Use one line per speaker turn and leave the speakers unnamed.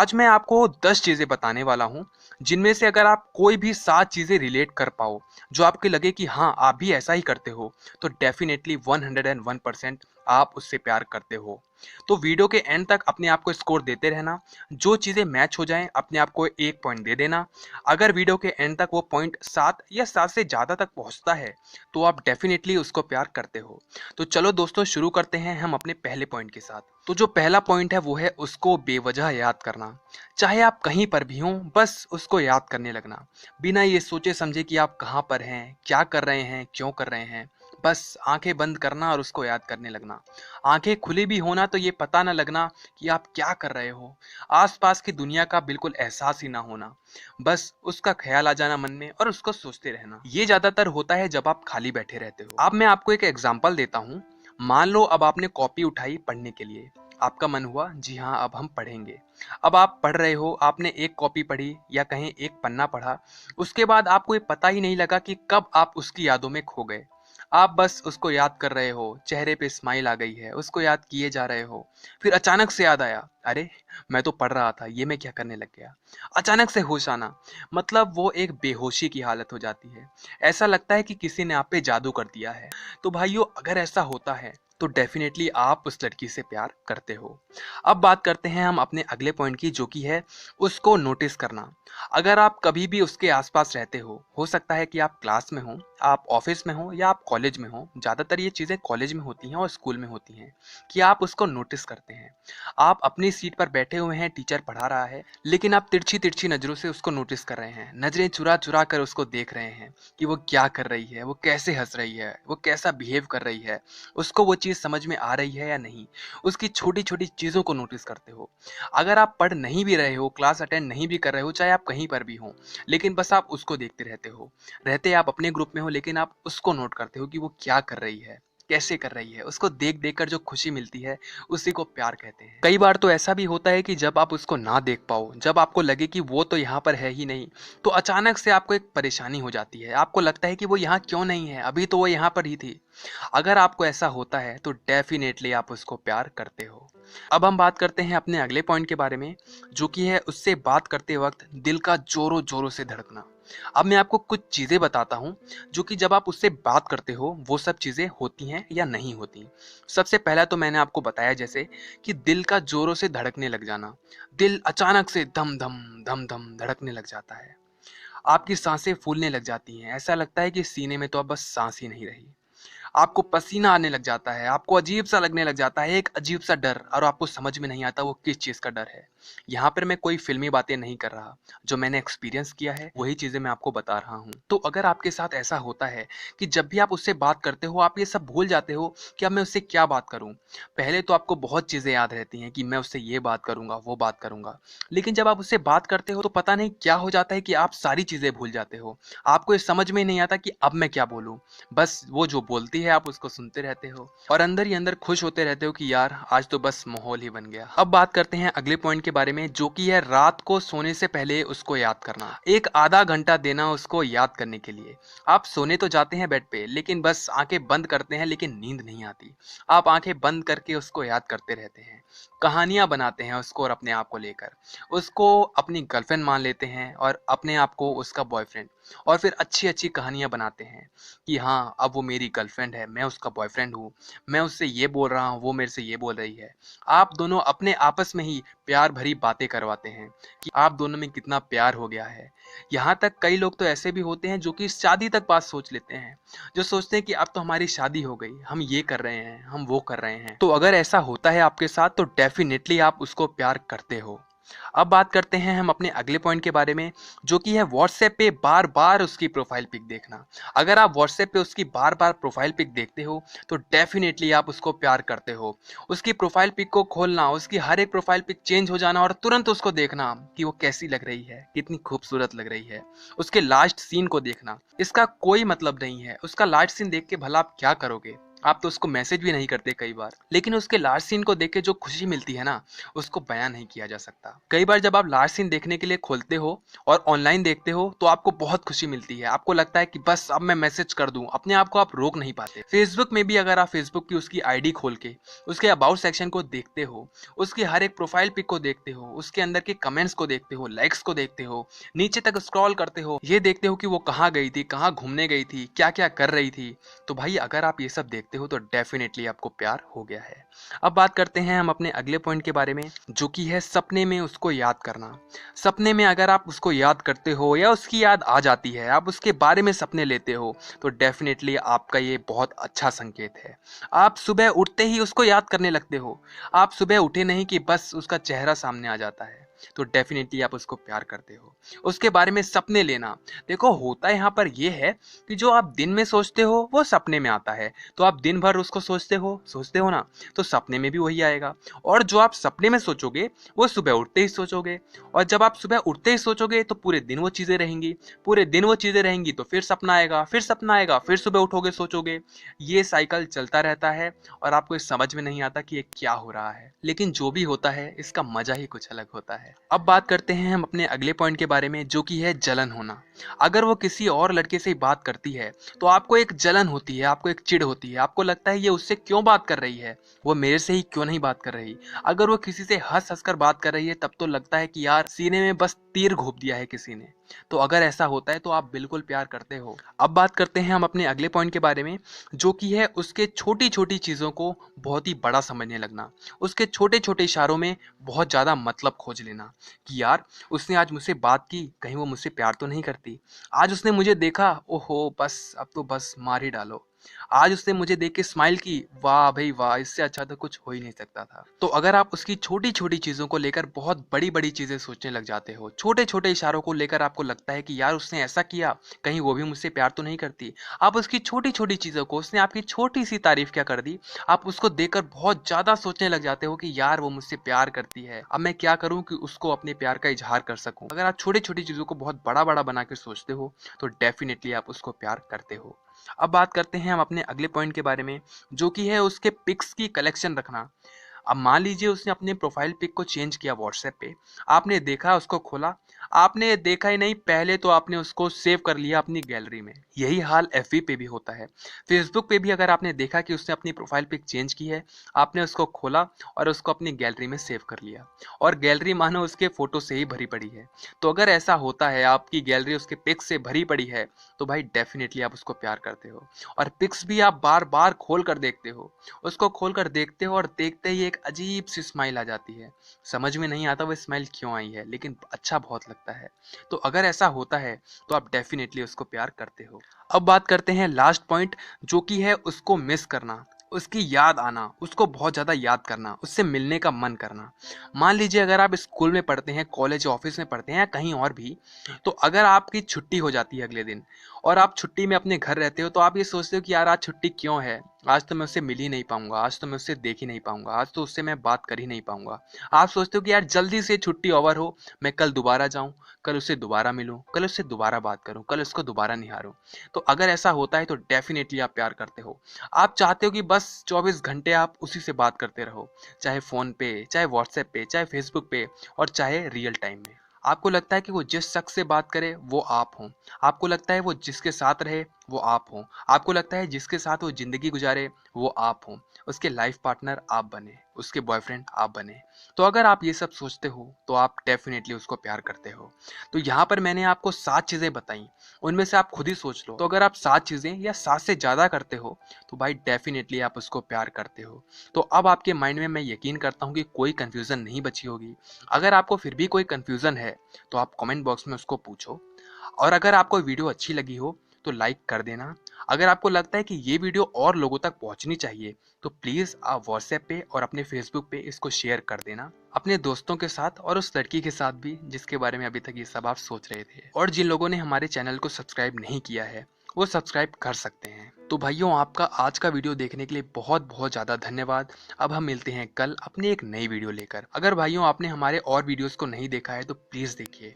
आज मैं आपको 10 चीज़ें बताने वाला हूँ, जिनमें से अगर आप कोई भी 7 चीज़ें रिलेट कर पाओ, जो आपको लगे कि हाँ, आप भी ऐसा ही करते हो, तो डेफ़िनेटली 101% आप उससे प्यार करते हो। तो वीडियो के एंड तक अपने आप को स्कोर देते रहना, जो चीज़ें मैच हो जाएँ, अपने आप को 1 पॉइंट दे देना। अगर वीडियो के एंड तक वो पॉइंट 7 या 7 से ज़्यादा तक पहुँचता है, तो आप डेफ़िनेटली उसको प्यार करते हो। तो चलो दोस्तों शुरू करते हैं हम अपने पहले पॉइंट के साथ। तो जो पहला पॉइंट है वो है उसको बेवजह याद करना। चाहे आप कहीं पर भी हों, बस उसको याद करने लगना। बिना ये सोचे समझे कि आप कहाँ पर हैं, क्या कर रहे हैं, क्यों कर रहे हैं। बस आंखें बंद करना और उसको याद करने लगना। आंखें खुली भी होना तो ये पता ना लगना कि आप क्या कर रहे हो। आसपास की दुनिया का बिल्कुल एहसास ही ना होना। बस उसका ख्याल आ जाना मन में और उसको सोचते रहना। ये ज्यादातर होता है जब आप खाली बैठे रहते हो। अब मैं आपको एक एग्जांपल देता हूँ। मान लो अब आपने कॉपी उठाई पढ़ने के लिए। आपका मन हुआ जी हाँ अब हम पढ़ेंगे। अब आप पढ़ रहे हो, आपने एक कॉपी पढ़ी या कहें एक पन्ना पढ़ा। उसके बाद आपको ये पता ही नहीं लगा कि कब आप उसकी यादों में खो गए। आप बस उसको याद कर रहे हो, चेहरे पे स्माइल आ गई है, उसको याद किए जा रहे हो। फिर अचानक से याद आया, अरे मैं तो पढ़ रहा था, ये मैं क्या करने लग गया। अचानक से होश आना, मतलब वो एक बेहोशी की हालत हो जाती है। ऐसा लगता है कि किसी ने आप पे जादू कर दिया है। तो भाइयों अगर ऐसा होता है तो डेफिनेटली आप उस लड़की से प्यार करते हो। अब बात करते हैं हम अपने अगले पॉइंट की, जो कि है उसको नोटिस करना। अगर आप कभी भी उसके आसपास रहते हो सकता है कि आप क्लास में हो, आप ऑफिस में हो या आप कॉलेज में हो। ज़्यादातर ये चीज़ें कॉलेज में होती हैं और स्कूल में होती हैं कि आप उसको नोटिस करते हैं। आप अपनी सीट पर बैठे हुए हैं, टीचर पढ़ा रहा है, लेकिन आप तिरछी तिरछी नज़रों से उसको नोटिस कर रहे हैं। नज़रें चुरा चुरा कर उसको देख रहे हैं कि वो क्या कर रही है, वो कैसे हंस रही है, वो कैसा बिहेव कर रही है, उसको वो चीज़ समझ में आ रही है या नहीं। उसकी छोटी छोटी चीज़ों को नोटिस करते हो। अगर आप पढ़ नहीं भी रहे हो, क्लास अटेंड नहीं भी कर रहे हो, चाहे आप कहीं पर भी हो, लेकिन बस आप उसको देखते रहते हो। रहते आप अपने ग्रुप में हो, लेकिन आप उसको नोट करते हो कि वो क्या कर रही है, कैसे कर रही है। उसको देख देख कर जो खुशी मिलती है, उसी को प्यार कहते हैं। कई बार तो ऐसा भी होता है कि जब आप उसको ना देख पाओ, जब आपको लगे कि वो तो यहाँ पर है ही नहीं, तो अचानक से आपको एक परेशानी हो जाती है। आपको लगता है कि वो यहाँ क्यों नहीं है, अभी तो वो यहाँ पर ही थी। अगर आपको ऐसा होता है तो डेफिनेटली आप उसको प्यार करते हो। अब हम बात करते हैं अपने अगले पॉइंट के बारे में, जो कि है उससे बात करते वक्त दिल का जोरों जोरों से धड़कना। अब मैं आपको कुछ चीजें बताता हूँ, जो कि जब आप उससे बात करते हो वो सब चीजें होती हैं या नहीं होती। सबसे पहला तो मैंने आपको बताया जैसे कि दिल का जोरों से धड़कने लग जाना। दिल अचानक से धम धम धम धम धड़कने लग जाता है। आपकी सांसें फूलने लग जाती हैं, ऐसा लगता है कि सीने में तो अब बस सांस ही नहीं रही। आपको पसीना आने लग जाता है, आपको अजीब सा लगने लग जाता है, एक अजीब सा डर, और आपको समझ में नहीं आता वो किस चीज़ का डर है। यहाँ पर मैं कोई फिल्मी बातें नहीं कर रहा, जो मैंने एक्सपीरियंस किया है वही चीज़ें मैं आपको बता रहा हूँ। तो अगर आपके साथ ऐसा होता है कि जब भी आप उससे बात करते हो आप ये सब भूल जाते हो कि अब मैं उससे क्या बात करूँ। पहले तो आपको बहुत चीज़ें याद रहती हैं कि मैं उससे ये बात करूँगा, वो बात करूँगा, लेकिन जब आप उससे बात करते हो तो पता नहीं क्या हो जाता है कि आप सारी चीज़ें भूल जाते हो। आपको ये समझ में नहीं आता कि अब मैं क्या बोलूँ। बस वो जो बोलती है आप उसको सुनते रहते हो और अंदर ही अंदर खुश होते रहते हो कि यार आज तो बस माहौल ही बन गया। अब बात करते हैं अगले पॉइंट के बारे में, जो कि है रात को सोने से पहले उसको याद करना। एक आधा घंटा देना उसको याद करने के लिए। आप सोने तो जाते हैं बेड पे, लेकिन बस आंखें बंद करते हैं, लेकिन नींद नहीं आती। आप आंखें बंद करके उसको याद करते रहते हैं, कहानियां बनाते हैं उसको और अपने आप को लेकर। उसको अपनी गर्लफ्रेंड मान लेते हैं और अपने आप को उसका बॉयफ्रेंड, और फिर अच्छी अच्छी कहानियां बनाते हैं कि हाँ अब वो मेरी गर्लफ्रेंड है, मैं उसका बॉयफ्रेंड हूँ, मैं उससे ये बोल रहा हूँ, वो मेरे से ये बोल रही है। आप दोनों अपने आपस में ही प्यार भरी बातें करवाते हैं कि आप दोनों में कितना प्यार हो गया है। यहाँ तक कई लोग तो ऐसे भी होते हैं जो कि शादी तक बात सोच लेते हैं, जो सोचते हैं कि अब तो हमारी शादी हो गई, हम ये कर रहे हैं, हम वो कर रहे हैं। तो अगर ऐसा होता है आपके साथ तो डेफिनेटली आप उसको प्यार करते हो। अब बात करते हैं हम अपने अगले पॉइंट के बारे में, जो कि है व्हाट्सएप पे बार बार उसकी प्रोफाइल पिक देखना। अगर आप व्हाट्सएप पे उसकी बार बार प्रोफाइल पिक देखते हो तो डेफिनेटली आप उसको प्यार करते हो। उसकी प्रोफाइल पिक को खोलना, उसकी हर एक प्रोफाइल पिक चेंज हो जाना और तुरंत उसको देखना कि वो कैसी लग रही है, कितनी खूबसूरत लग रही है। उसके लास्ट सीन को देखना, इसका कोई मतलब नहीं है, उसका लास्ट सीन देख के भला आप क्या करोगे। आप तो उसको मैसेज भी नहीं करते कई बार, लेकिन उसके लास्ट सीन को देख के जो खुशी मिलती है ना, उसको बयां नहीं किया जा सकता। कई बार जब आप लास्ट सीन देखने के लिए खोलते हो और ऑनलाइन देखते हो तो आपको बहुत खुशी मिलती है। आपको लगता है कि बस अब मैं मैसेज कर दूं, अपने आप को आप रोक नहीं पाते। फेसबुक में भी अगर आप फेसबुक की उसकी आईडी खोल के उसके अबाउट सेक्शन को देखते हो, उसकी हर एक प्रोफाइल पिक को देखते हो, उसके अंदर के कमेंट्स को देखते हो, लाइक्स को देखते हो, नीचे तक स्क्रॉल करते हो, ये देखते हो कि वो कहाँ गई थी, कहाँ घूमने गई थी, क्या क्या कर रही थी, तो भाई अगर आप ये सब देखते हो तो डेफिनेटली आपको प्यार हो गया है। अब बात करते हैं हम अपने अगले पॉइंट के बारे में, जो कि है सपने में उसको याद करना। सपने में अगर आप उसको याद करते हो या उसकी याद आ जाती है, आप उसके बारे में सपने लेते हो, तो डेफिनेटली आपका ये बहुत अच्छा संकेत है। आप सुबह उठते ही उसको याद करने लगते हो। आप सुबह उठे नहीं कि बस उसका चेहरा सामने आ जाता है, तो डेफिनेटली आप उसको प्यार करते हो। उसके बारे में सपने लेना, देखो होता यहाँ पर यह है कि जो आप दिन में सोचते हो वो सपने में आता है, तो आप दिन भर उसको सोचते हो ना, तो सपने में भी वही आएगा। और जो आप सपने में सोचोगे वो सुबह उठते ही सोचोगे, और जब आप सुबह उठते ही सोचोगे तो पूरे दिन वो चीजें रहेंगी, पूरे दिन वो चीजें रहेंगी तो फिर सपना आएगा, फिर सपना आएगा, फिर सुबह उठोगे सोचोगे। ये साइकिल चलता रहता है और आपको इस समझ में नहीं आता कि ये क्या हो रहा है, लेकिन जो भी होता है इसका मजा ही कुछ अलग होता है। अब बात करते हैं हम अपने अगले पॉइंट के बारे में, जो कि है जलन होना। अगर वो किसी और लड़के से बात करती है तो आपको एक जलन होती है, आपको एक चिढ़ होती है, आपको लगता है ये उससे क्यों बात कर रही है, वो मेरे से ही क्यों नहीं बात कर रही। अगर वो किसी से हंस हंस कर बात कर रही है तब तो लगता है कि यार सीने में बस तीर घोंप दिया है किसी ने। तो अगर ऐसा होता है तो आप बिल्कुल प्यार करते हो। अब बात करते हैं हम अपने अगले पॉइंट के बारे में, जो कि है उसके छोटी छोटी चीजों को बहुत ही बड़ा समझने लगना। उसके छोटे छोटे इशारों में बहुत ज्यादा मतलब खोज लेना कि यार उसने आज मुझसे बात की, कहीं वो मुझसे प्यार तो नहीं करती। आज उसने मुझे देखा, ओहो बस अब तो बस मार ही डालो। आज उसने मुझे देख के स्माइल की, वाह भाई वाह, इससे अच्छा तो कुछ हो ही नहीं सकता था। तो अगर आप उसकी छोटी छोटी चीजों को लेकर बहुत बड़ी बड़ी चीजें सोचने लग जाते हो, छोटे छोटे इशारों को लेकर आपको लगता है कि यार उसने ऐसा किया, कहीं वो भी मुझसे प्यार तो नहीं करती। आप उसकी छोटी छोटी चीजों को, उसने आपकी छोटी सी तारीफ क्या कर दी, आप उसको देखकर बहुत ज्यादा सोचने लग जाते हो कि यार वो मुझसे प्यार करती है, अब मैं क्या करूं कि उसको अपने प्यार का इजहार कर सकूं। अगर आप छोटी छोटी चीजों को बहुत बड़ा बड़ा बना के सोचते हो तो डेफिनेटली आप उसको प्यार करते हो। अब बात करते हैं हम अपने अगले पॉइंट के बारे में, जो कि है उसके पिक्स की कलेक्शन रखना। अब मान लीजिए उसने अपने प्रोफाइल पिक को चेंज किया व्हाट्सएप पे, आपने देखा, उसको खोला, आपने देखा ही नहीं, पहले तो आपने उसको सेव कर लिया अपनी गैलरी में। यही हाल एफबी पे भी होता है। फेसबुक पे भी अगर आपने देखा कि उसने अपनी प्रोफाइल पिक चेंज की है, आपने उसको खोला और उसको अपनी गैलरी में सेव कर लिया, और गैलरी मानो उसके फोटो से ही भरी पड़ी है। तो अगर ऐसा होता है, आपकी गैलरी उसके पिक से भरी पड़ी है, तो भाई डेफिनेटली आप उसको प्यार करते हो। और पिक्स भी आप बार बार खोल कर देखते हो, उसको खोल कर देखते हो और देखते ही एक अजीब सी स्माइल आ जाती है। समझ में नहीं आता वो स्माइल क्यों आई है, लेकिन अच्छा बहुत लगता है। तो अगर ऐसा होता है तो आप डेफिनेटली उसको प्यार करते हो। अब बात करते हैं लास्ट पॉइंट, जो कि है उसको मिस करना, उसकी याद आना, उसको बहुत ज़्यादा याद करना, उससे मिलने का मन करना। मान लीजिए अगर आप स्कूल में पढ़ते हैं, कॉलेज ऑफिस में पढ़ते हैं या कहीं और भी, तो अगर आपकी छुट्टी हो जाती है अगले दिन और आप छुट्टी में अपने घर रहते हो, तो आप ये सोचते हो कि यार आज छुट्टी क्यों है, आज तो मैं उससे मिल ही नहीं पाऊंगा, आज तो मैं उससे देख ही नहीं पाऊंगा, आज तो उससे मैं बात कर ही नहीं पाऊंगा। आप सोचते हो कि यार जल्दी से छुट्टी ओवर हो, मैं कल दोबारा जाऊं, कल उससे दोबारा मिलूं, कल उससे दोबारा बात करूं, कल उसको दोबारा निहारूं। तो अगर ऐसा होता है तो डेफिनेटली आप प्यार करते हो। आप चाहते हो कि बस 24 घंटे आप उसी से बात करते रहो, चाहे फोन पे, चाहे व्हाट्सएप पे, चाहे फेसबुक पे, और चाहे रियल टाइम में। आपको लगता है कि वो जिस शख्स से बात करे वो आप हो, आपको लगता है वो जिसके साथ रहे वो आप हो, आपको लगता है जिसके साथ वो जिंदगी गुजारे वो आप हो, उसके लाइफ पार्टनर आप बने, उसके बॉयफ्रेंड आप बने। तो अगर आप ये सब सोचते हो तो आप डेफिनेटली उसको प्यार करते हो। तो यहाँ पर मैंने आपको 7 चीजें बताई, उनमें से आप खुद ही सोच लो। तो अगर आप 7 चीजें या 7 से ज्यादा करते हो तो भाई डेफिनेटली आप उसको प्यार करते हो। तो अब आपके माइंड में मैं यकीन करता हूँ कि कोई कंफ्यूजन नहीं बची होगी। अगर आपको फिर भी कोई कंफ्यूजन है तो आप कमेंट बॉक्स में उसको पूछो, और अगर आपको वीडियो अच्छी लगी हो तो लाइक कर देना। अगर आपको लगता है कि ये वीडियो और लोगों तक पहुंचनी चाहिए तो प्लीज आप व्हाट्सएप पे और अपने फेसबुक पे इसको शेयर कर देना, अपने दोस्तों के साथ और उस लड़की के साथ भी जिसके बारे में अभी तक ये सब आप सोच रहे थे। और जिन लोगों ने हमारे चैनल को सब्सक्राइब नहीं किया है वो सब्सक्राइब कर सकते हैं। तो भाइयों, आपका आज का वीडियो देखने के लिए बहुत बहुत ज़्यादा धन्यवाद। अब हम मिलते हैं कल अपनी एक नई वीडियो लेकर। अगर भाइयों आपने हमारे और वीडियोस को नहीं देखा है तो प्लीज़ देखिए।